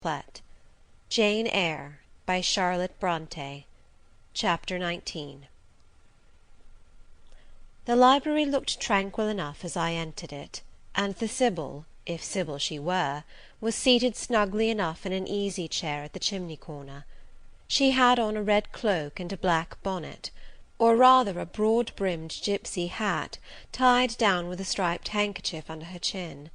couplet. Jane Eyre, by Charlotte Brontë. Chapter 19. The library looked tranquil enough as I entered it, and the Sibyl, if Sibyl she were, was seated snugly enough in an easy-chair at the chimney-corner. She had on a red cloak and a black bonnet, or rather a broad-brimmed gipsy hat, tied down with a striped handkerchief under her chin.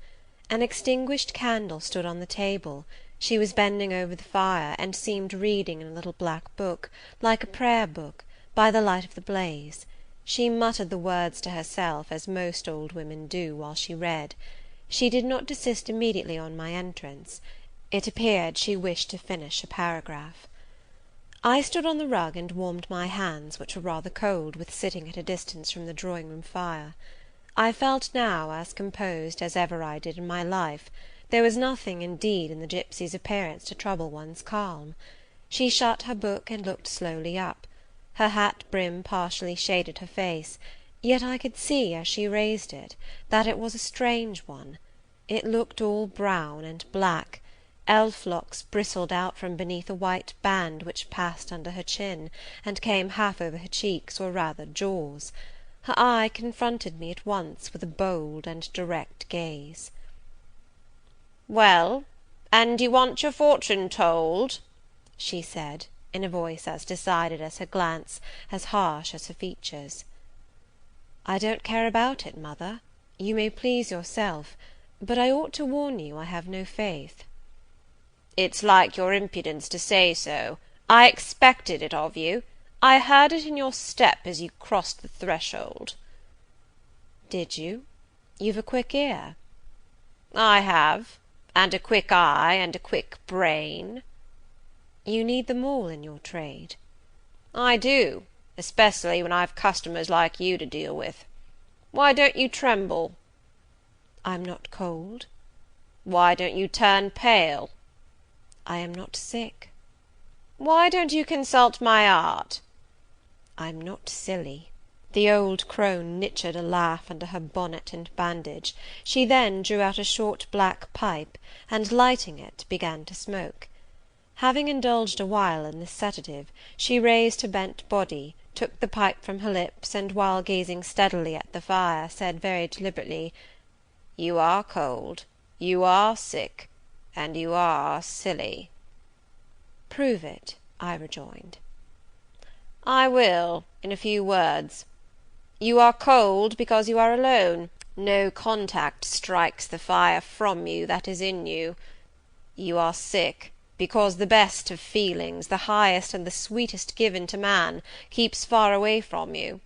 An extinguished candle stood on the table. She was bending over the fire, and seemed reading in a little black book, like a prayer-book, by the light of the blaze. She muttered the words to herself, as most old women do, while she read. She did not desist immediately on my entrance. It appeared she wished to finish a paragraph. I stood on the rug and warmed my hands, which were rather cold with sitting at a distance from the drawing-room fire. I felt now as composed as ever I did in my life. There was nothing, indeed, in the gipsy's appearance to trouble one's calm. She shut her book and looked slowly up. Her hat brim partially shaded her face, yet I could see, as she raised it, that it was a strange one. It looked all brown and black. Elf-locks bristled out from beneath a white band which passed under her chin, and came half over her cheeks, or rather jaws. Her eye confronted me at once with a bold and direct gaze. "Well, and you want your fortune told?" she said, in a voice as decided as her glance, as harsh as her features. "I don't care about it, mother. You may please yourself, but I ought to warn you I have no faith." "It's like your impudence to say so. I expected it of you. I heard it in your step as you crossed the threshold." "Did you? You've a quick ear." "I have, and a quick eye, and a quick brain." "You need them all in your trade." "I do, especially when I've customers like you to deal with. Why don't you tremble?" "I'm not cold." "Why don't you turn pale?" "I am not sick." "Why don't you consult my art?" "I'm not silly." The old crone knitched a laugh under her bonnet and bandage. She then drew out a short black pipe, and lighting it, began to smoke. Having indulged a while in this sedative, she raised her bent body, took the pipe from her lips, and while gazing steadily at the fire, said very deliberately, "You are cold, you are sick, and you are silly." "Prove it," I rejoined. "I will, in a few words. You are cold because you are alone. No contact strikes the fire from you that is in you. You are sick because the best of feelings, the highest and the sweetest given to man, keeps far away from you.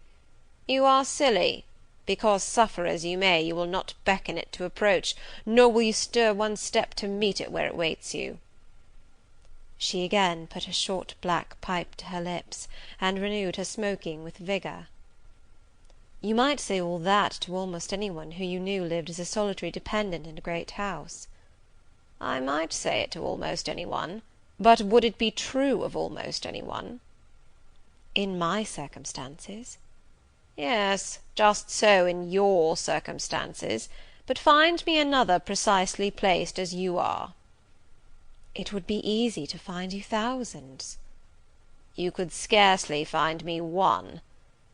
You are silly because, suffer as you may, you will not beckon it to approach, nor will you stir one step to meet it where it waits you." She again put her short black pipe to her lips, and renewed her smoking with vigour. "You might say all that to almost any one who you knew lived as a solitary dependent in a great house." "I might say it to almost any one, but would it be true of almost any one?" "In my circumstances." "Yes, just so in your circumstances, but find me another precisely placed as you are." "It would be easy to find you thousands." "You could scarcely find me one.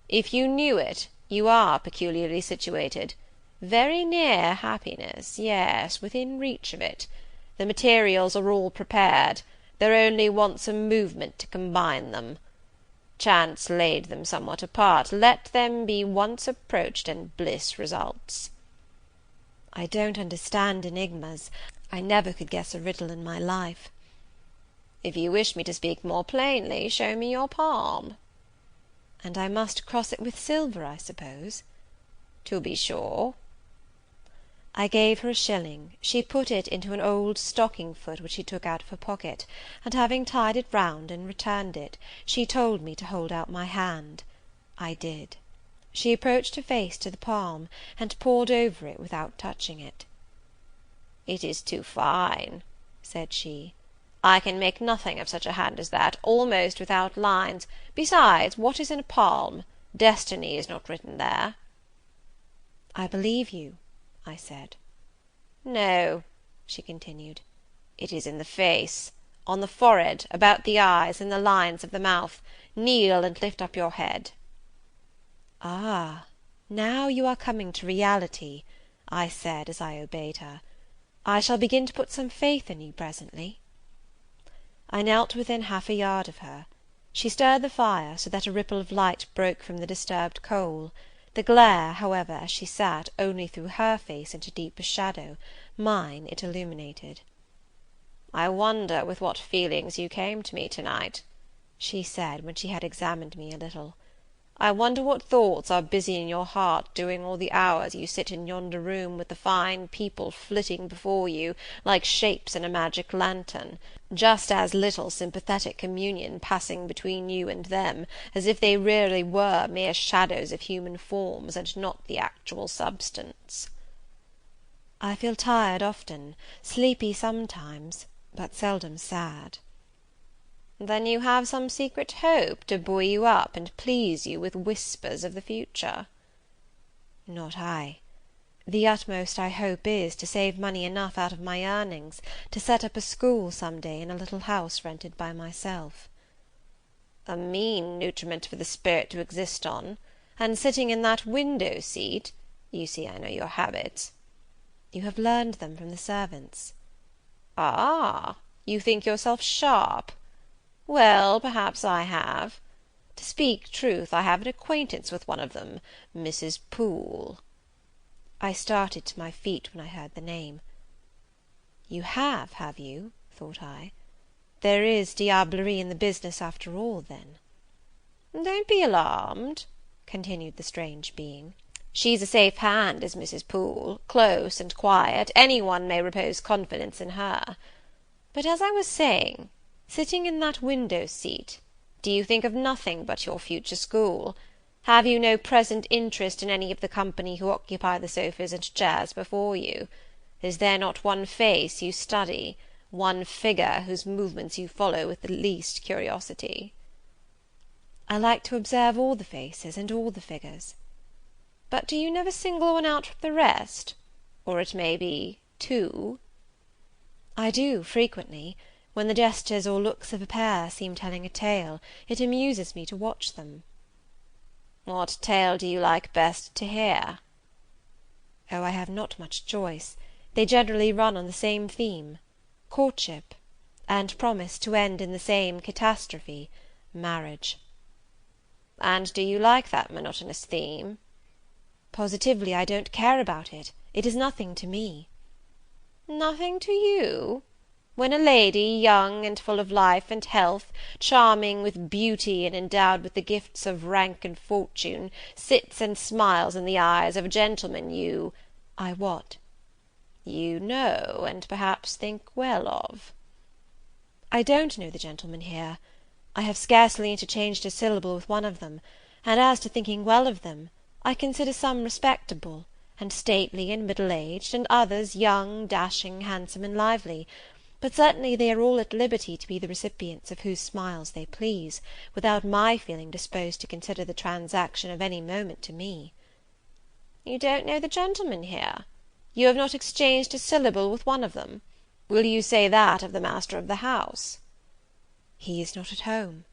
If you knew it, you are peculiarly situated. Very near happiness, yes, within reach of it. The materials are all prepared. There only wants a movement to combine them. Chance laid them somewhat apart. Let them be once approached, and bliss results." "I don't understand enigmas. I never could guess a riddle in my life." "If you wish me to speak more plainly, show me your palm." "And I must cross it with silver, I suppose?" "To be sure." I gave her a shilling. She put it into an old stocking-foot which she took out of her pocket, and having tied it round and returned it, she told me to hold out my hand. I did. She approached her face to the palm, and pored over it without touching it. "It is too fine," said she. "I can make nothing of such a hand as that, almost without lines. Besides, what is in a palm? Destiny is not written there." "I believe you," I said. "No," she continued, It is in the face, on the forehead, about the eyes, in the lines of the mouth. Kneel and lift up your head." "Ah, now you are coming to reality," I said as I obeyed her. "I shall begin to put some faith in you presently." I knelt within half a yard of her. She stirred the fire, so that a ripple of light broke from the disturbed coal. The glare, however, as she sat, only threw her face into deeper shadow; mine it illuminated. "I wonder with what feelings you came to me to-night," she said, when she had examined me a little. "I wonder what thoughts are busy in your heart during all the hours you sit in yonder room with the fine people flitting before you like shapes in a magic lantern, just as little sympathetic communion passing between you and them, as if they really were mere shadows of human forms, and not the actual substance." "I feel tired often, sleepy sometimes, but seldom sad." "Then you have some secret hope to buoy you up and please you with whispers of the future?" "Not I. The utmost I hope is, to save money enough out of my earnings to set up a school some day in a little house rented by myself." "A mean nutriment for the spirit to exist on; and sitting in that window seat, you see I know your habits." "You have learned them from the servants." "Ah, you think yourself sharp? Well, perhaps I have. To speak truth, I have an acquaintance with one of them, Mrs. Poole." I started to my feet when I heard the name. "You have you?" thought I. "There is diablerie in the business after all, then." "Don't be alarmed," continued the strange being. "She's a safe hand, is Mrs. Poole, close and quiet, any one may repose confidence in her. But as I was saying, sitting in that window seat, do you think of nothing but your future school? Have you no present interest in any of the company who occupy the sofas and chairs before you? Is there not one face you study, one figure whose movements you follow with the least curiosity?" "I like to observe all the faces and all the figures." "But do you never single one out from the rest? Or it may be two?" "I do, frequently. When the gestures or looks of a pair seem telling a tale, it amuses me to watch them." "What tale do you like best to hear?" "Oh, I have not much choice. They generally run on the same theme, courtship, and promise to end in the same catastrophe, marriage." "And do you like that monotonous theme?" "Positively I don't care about it. It is nothing to me." "Nothing to you? When a lady, young and full of life and health, charming with beauty and endowed with the gifts of rank and fortune, sits and smiles in the eyes of a gentleman you—" "I what?" "You know, and perhaps think well of." "I don't know the gentlemen here. I have scarcely interchanged a syllable with one of them; and as to thinking well of them, I consider some respectable, and stately, and middle-aged, and others young, dashing, handsome, and lively; but certainly they are all at liberty to be the recipients of whose smiles they please, without my feeling disposed to consider the transaction of any moment to me." "You don't know the gentlemen here? You have not exchanged a syllable with one of them? Will you say that of the master of the house?" "He is not at home."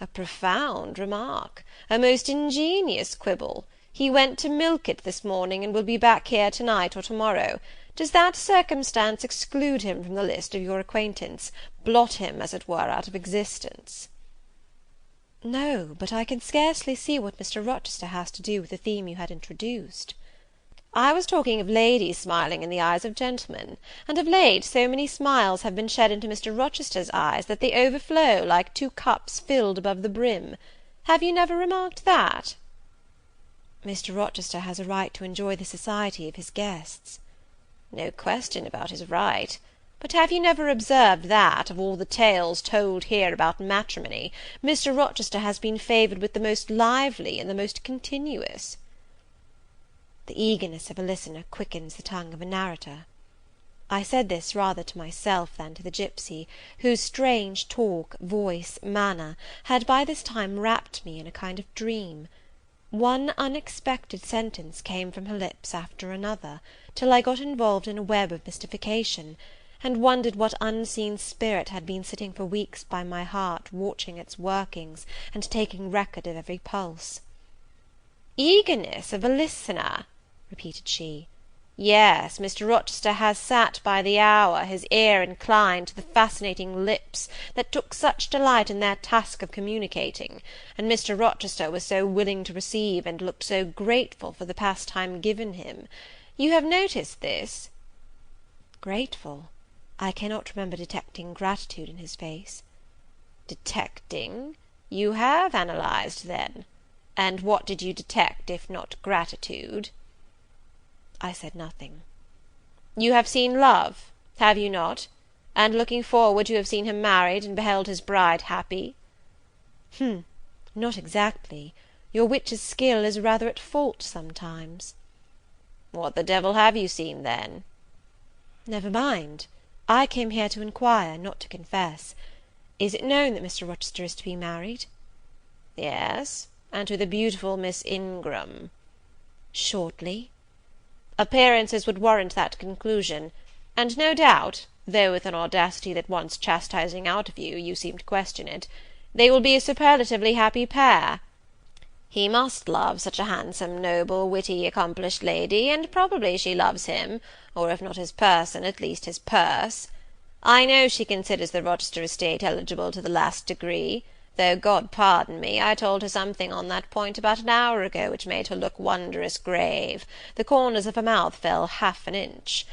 "A profound remark! A most ingenious quibble! He went to milk it this morning, and will be back here to-night or to-morrow. Does that circumstance exclude him from the list of your acquaintance, blot him, as it were, out of existence?" "No, but I can scarcely see what Mr. Rochester has to do with the theme you had introduced." "I was talking of ladies smiling in the eyes of gentlemen; and of late so many smiles have been shed into Mr. Rochester's eyes, that they overflow like two cups filled above the brim. Have you never remarked that?" "Mr. Rochester has a right to enjoy the society of his guests." "No question about his right. But have you never observed that, of all the tales told here about matrimony, Mr. Rochester has been favoured with the most lively and the most continuous?" The eagerness of a listener quickens the tongue of a narrator. I said this rather to myself than to the gipsy, whose strange talk, voice, manner, had by this time wrapped me in a kind of dream. One unexpected sentence came from her lips after another, till I got involved in a web of mystification, and wondered what unseen spirit had been sitting for weeks by my heart, watching its workings, and taking record of every pulse. "Eagerness of a listener," repeated she. "Yes, Mr. Rochester has sat by the hour, his ear inclined to the fascinating lips that took such delight in their task of communicating, and Mr. Rochester was so willing to receive, and looked so grateful for the pastime given him. You have noticed this?" Grateful? I cannot remember detecting gratitude in his face. Detecting? You have analysed, then? And what did you detect, if not gratitude? I said nothing. You have seen love, have you not? And looking forward, you have seen him married, and beheld his bride happy? Not exactly. Your witch's skill is rather at fault sometimes. What the devil have you seen, then? Never mind. I came here to inquire, not to confess. Is it known that Mr. Rochester is to be married? Yes, and to the beautiful Miss Ingram. Shortly? Appearances would warrant that conclusion, and no doubt, though with an audacity that wants chastising out of you, you seem to question it, they will be a superlatively happy pair. He must love such a handsome, noble, witty, accomplished lady, and probably she loves him, or if not his person, at least his purse. I know she considers the Rochester estate eligible to the last degree, though, God pardon me, I told her something on that point about an hour ago which made her look wondrous grave. The corners of her mouth fell half an inch.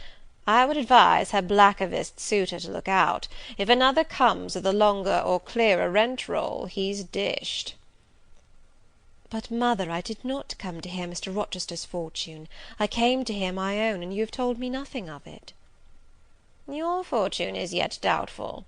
I would advise her blackavist suitor to look out. If another comes with a longer or clearer rent-roll, he's dished. But, mother, I did not come to hear Mr. Rochester's fortune. I came to hear my own, and you have told me nothing of it. Your fortune is yet doubtful.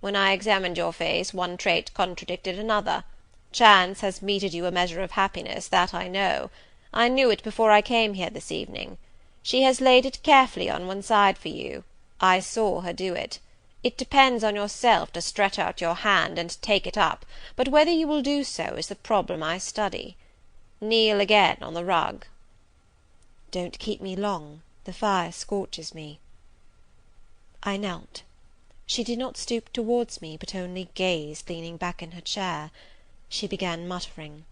When I examined your face, one trait contradicted another. Chance has meted you a measure of happiness, that I know. I knew it before I came here this evening. She has laid it carefully on one side for you. I saw her do it. It depends on yourself to stretch out your hand and take it up, but whether you will do so is the problem I study. Kneel again on the rug. Don't keep me long. The fire scorches me. I knelt. She did not stoop towards me, but only gazed, leaning back in her chair. She began muttering.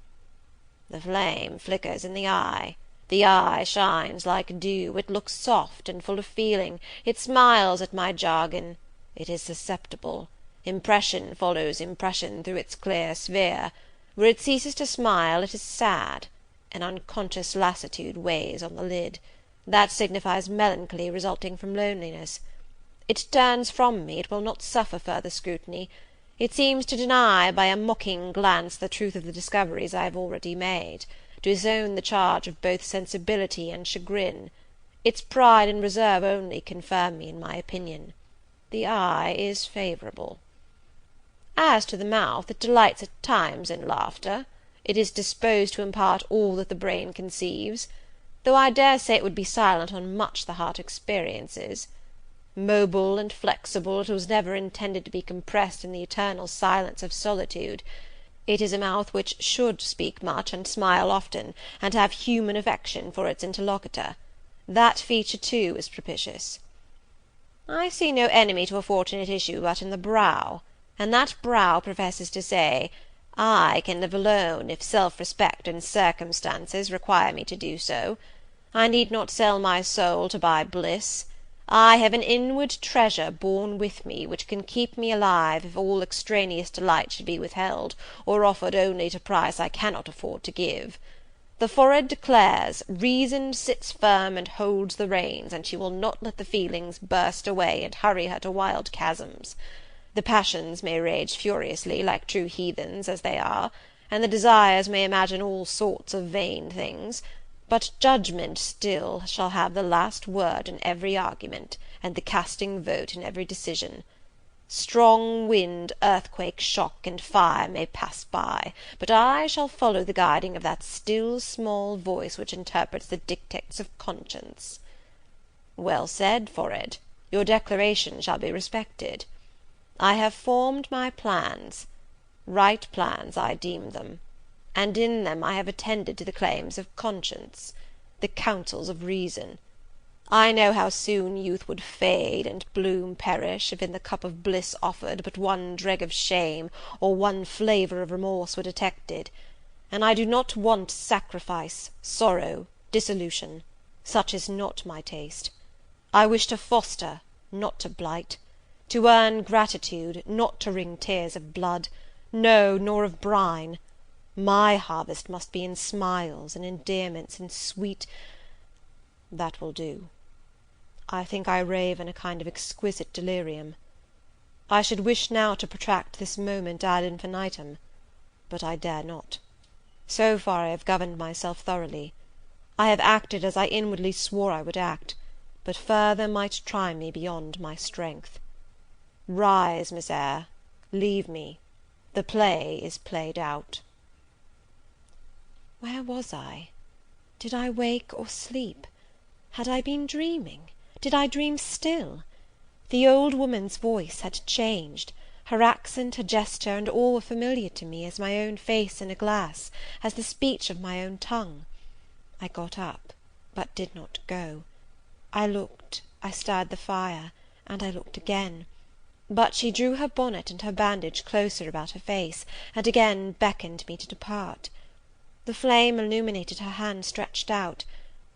The flame flickers in the eye. The eye shines like dew. It looks soft and full of feeling. It smiles at my jargon. It is susceptible. Impression follows impression through its clear sphere. Where it ceases to smile, it is sad. An unconscious lassitude weighs on the lid. That signifies melancholy resulting from loneliness. It turns from me, it will not suffer further scrutiny. It seems to deny by a mocking glance the truth of the discoveries I have already made, to disown the charge of both sensibility and chagrin. Its pride and reserve only confirm me in my opinion. The eye is favourable. As to the mouth, it delights at times in laughter. It is disposed to impart all that the brain conceives, though I dare say it would be silent on much the heart experiences. Mobile and flexible, it was never intended to be compressed in the eternal silence of solitude. It is a mouth which should speak much, and smile often, and have human affection for its interlocutor. That feature, too, is propitious. I see no enemy to a fortunate issue but in the brow, and that brow professes to say, I can live alone, if self-respect and circumstances require me to do so. I need not sell my soul to buy bliss. I have an inward treasure born with me, which can keep me alive if all extraneous delight should be withheld, or offered only at a price I cannot afford to give. The forehead declares, reason sits firm and holds the reins, and she will not let the feelings burst away and hurry her to wild chasms. The passions may rage furiously, like true heathens as they are, and the desires may imagine all sorts of vain things, but judgment still shall have the last word in every argument, and the casting vote in every decision. Strong wind, earthquake, shock, and fire may pass by, but I shall follow the guiding of that still small voice which interprets the dictates of conscience. Well said, forehead. Your declaration shall be respected. I have formed my plans. Right plans I deem them, and in them I have attended to the claims of conscience, the counsels of reason. I know how soon youth would fade and bloom perish, if in the cup of bliss offered but one dreg of shame or one flavour of remorse were detected; and I do not want sacrifice, sorrow, dissolution; such is not my taste. I wish to foster, not to blight; to earn gratitude, not to wring tears of blood, no, nor of brine. My harvest must be in smiles, in endearments, in sweet that will do. I think I rave in a kind of exquisite delirium. I should wish now to protract this moment ad infinitum, but I dare not. So far I have governed myself thoroughly. I have acted as I inwardly swore I would act, but further might try me beyond my strength. Rise, Miss Eyre, leave me. The play is played out. Where was I? Did I wake or sleep? Had I been dreaming? Did I dream still? The old woman's voice had changed; her accent, her gesture, and all were familiar to me as my own face in a glass, as the speech of my own tongue. I got up, but did not go. I looked, I stirred the fire, and I looked again; but she drew her bonnet and her bandage closer about her face, and again beckoned me to depart. The flame illuminated her hand stretched out.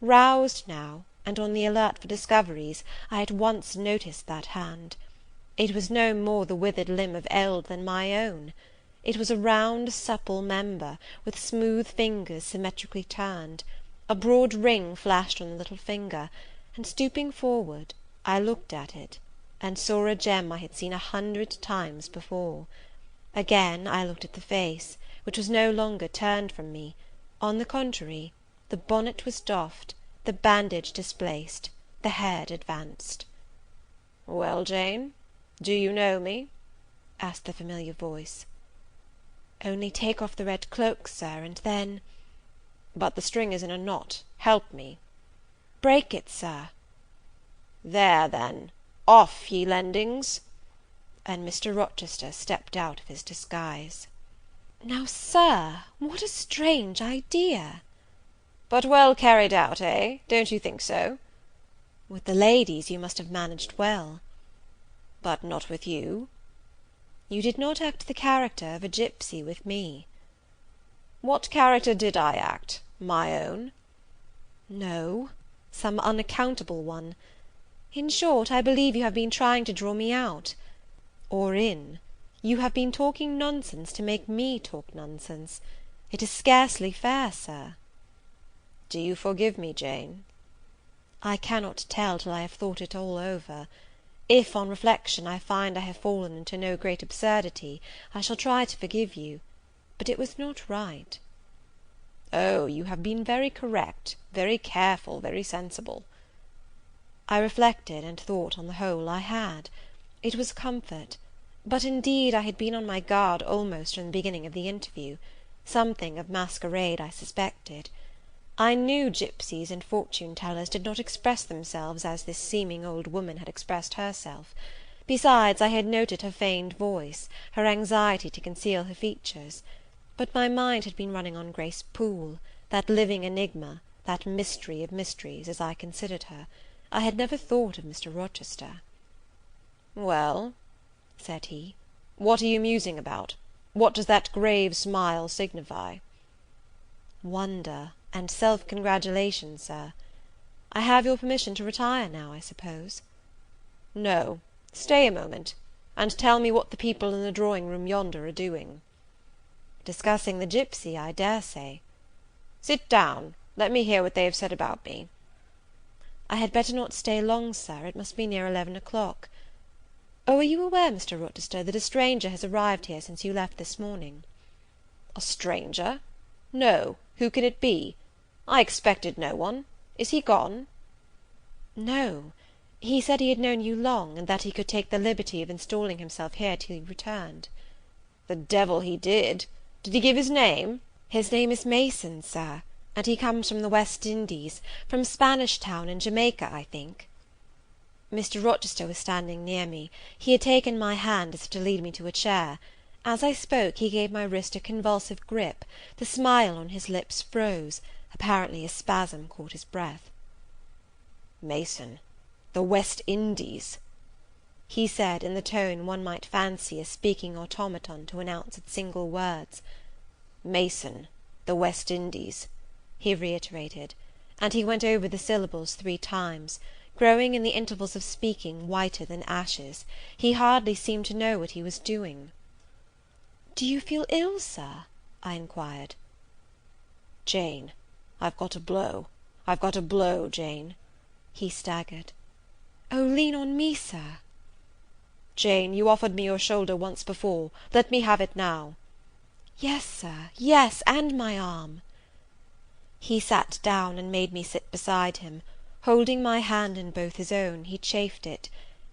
Roused now, and on the alert for discoveries, I at once noticed that hand. It was no more the withered limb of eld than my own. It was a round supple member, with smooth fingers symmetrically turned. A broad ring flashed on the little finger, and stooping forward, I looked at it, and saw a gem I had seen 100 times before. Again I looked at the face, which was no longer turned from me; on the contrary, the bonnet was doffed, the bandage displaced, the head advanced. "Well, Jane, do you know me?" asked the familiar voice. "Only take off the red cloak, Sir, and then—" "But the string is in a knot. Help me." "Break it, Sir." "There, then, off, ye lendings!" And Mr. Rochester stepped out of his disguise. Now, Sir, what a strange idea! But well carried out, eh? Don't you think so? With the ladies you must have managed well. But not with you. You did not act the character of a gipsy with me. What character did I act? My own? No, some unaccountable one. In short, I believe you have been trying to draw me out. Or in. You have been talking nonsense to make me talk nonsense. It is scarcely fair, Sir. Do you forgive me, Jane? I cannot tell till I have thought it all over. If, on reflection, I find I have fallen into no great absurdity, I shall try to forgive you; but it was not right. Oh, you have been very correct, very careful, very sensible. I reflected, and thought on the whole I had. It was a comfort; but indeed I had been on my guard almost from the beginning of the interview. Something of masquerade I suspected. I knew gipsies and fortune-tellers did not express themselves as this seeming old woman had expressed herself. Besides, I had noted her feigned voice, her anxiety to conceal her features; but my mind had been running on Grace Poole, that living enigma, that mystery of mysteries, as I considered her. I had never thought of Mr. Rochester. "Well," said he, "what are you musing about? What does that grave smile signify?" "Wonder and self-congratulation, Sir. I have your permission to retire now, I suppose?" "No, stay a moment, and tell me what the people in the drawing-room yonder are doing." "Discussing the gipsy, I dare say." "Sit down, let me hear what they have said about me." "I had better not stay long, Sir, it must be near 11 o'clock. Oh, are you aware, Mr. Rochester, that a stranger has arrived here since you left this morning?" "A stranger? No, who can it be? I expected no one. Is he gone?" "No. He said he had known you long, and that he could take the liberty of installing himself here till you returned." "The devil he did! Did he give his name?" "His name is Mason, Sir, and he comes from the West Indies, from Spanish Town in Jamaica, I think." Mr. Rochester was standing near me. He had taken my hand as if to lead me to a chair. As I spoke, he gave my wrist a convulsive grip; the smile on his lips froze; apparently a spasm caught his breath. "Mason, the West Indies," he said, in the tone one might fancy a speaking automaton to announce its single words. "Mason, the West Indies," he reiterated, and he went over the syllables 3 times, growing in the intervals of speaking whiter than ashes. He hardly seemed to know what he was doing. "Do you feel ill, sir?" I inquired. "Jane, I've got a blow, Jane," he staggered. "Oh, lean on me, sir." "Jane, you offered me your shoulder once before, let me have it now." "Yes, sir, yes, and my arm." He sat down and made me sit beside him. Holding my hand in both his own, he chafed it,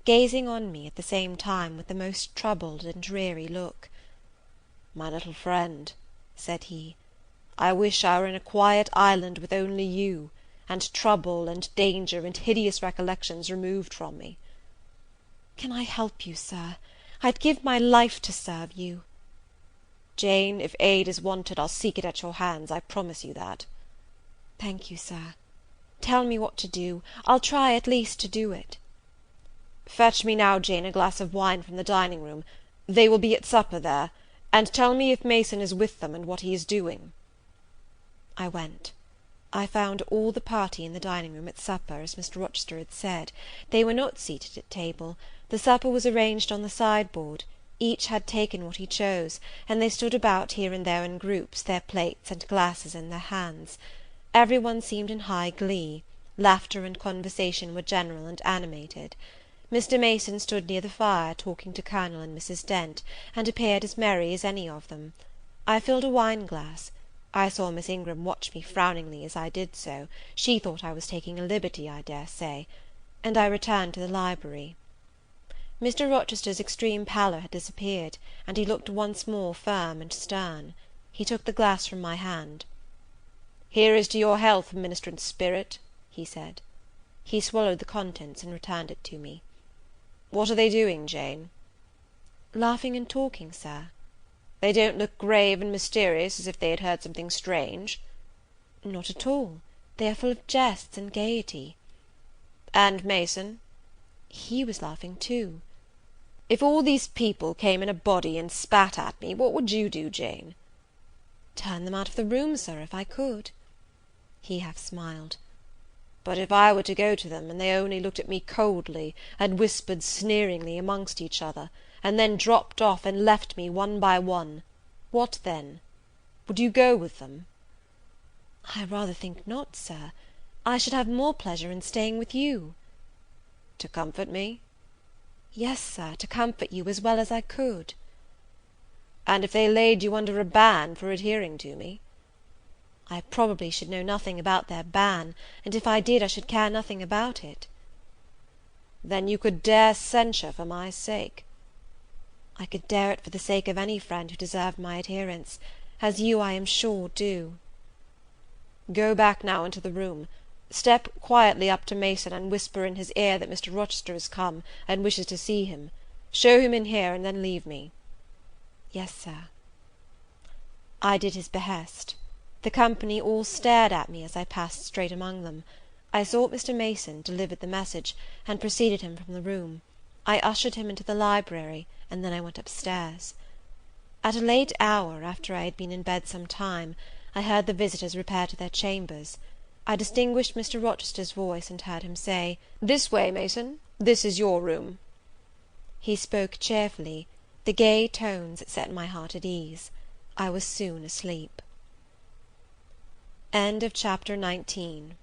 gazing on me at the same time with the most troubled and dreary look. "My little friend," said he, "I wish I were in a quiet island with only you, and trouble and danger and hideous recollections removed from me." "Can I help you, sir? I'd give my life to serve you." "Jane, if aid is wanted, I'll seek it at your hands, I promise you that." "Thank you, sir. Tell me what to do. I'll try at least to do it." "Fetch me now, Jane, a glass of wine from the dining room. They will be at supper there. And tell me if Mason is with them, and what he is doing." I went. I found all the party in the dining room at supper, as Mr. Rochester had said. They were not seated at table. The supper was arranged on the sideboard. Each had taken what he chose, and they stood about here and there in groups, their plates and glasses in their hands. Every one seemed in high glee. Laughter and conversation were general and animated. Mr. Mason stood near the fire, talking to Colonel and Mrs. Dent, and appeared as merry as any of them. I filled a wine glass. I saw Miss Ingram watch me frowningly as I did so. She thought I was taking a liberty, I dare say, and I returned to the library. Mr. Rochester's extreme pallor had disappeared, and he looked once more firm and stern. He took the glass from my hand. "Here is to your health, ministrant spirit," he said. He swallowed the contents and returned it to me. "What are they doing, Jane?" "Laughing and talking, sir." "They don't look grave and mysterious, as if they had heard something strange?" "Not at all. They are full of jests and gaiety." "And Mason?" "He was laughing too." "If all these people came in a body and spat at me, what would you do, Jane?" "Turn them out of the room, sir, if I could." He half smiled. "But if I were to go to them, and they only looked at me coldly, and whispered sneeringly amongst each other, and then dropped off and left me one by one, what then? Would you go with them?" "I rather think not, sir. I should have more pleasure in staying with you." "To comfort me?" "Yes, sir, to comfort you as well as I could." "And if they laid you under a ban for adhering to me?" "I probably should know nothing about their ban, and if I did, I should care nothing about it." "Then you could dare censure for my sake?" "I could dare it for the sake of any friend who deserved my adherence, as you, I am sure, do." "Go back now into the room. Step quietly up to Mason, and whisper in his ear that Mr. Rochester is come, and wishes to see him. Show him in here, and then leave me." "Yes, sir." I did his behest. The company all stared at me as I passed straight among them. I sought Mr. Mason, delivered the message, and preceded him from the room. I ushered him into the library, and then I went upstairs. At a late hour, after I had been in bed some time, I heard the visitors repair to their chambers. I distinguished Mr. Rochester's voice, and heard him say, "This way, Mason, this is your room." He spoke cheerfully. The gay tones set my heart at ease. I was soon asleep. Chapter 19.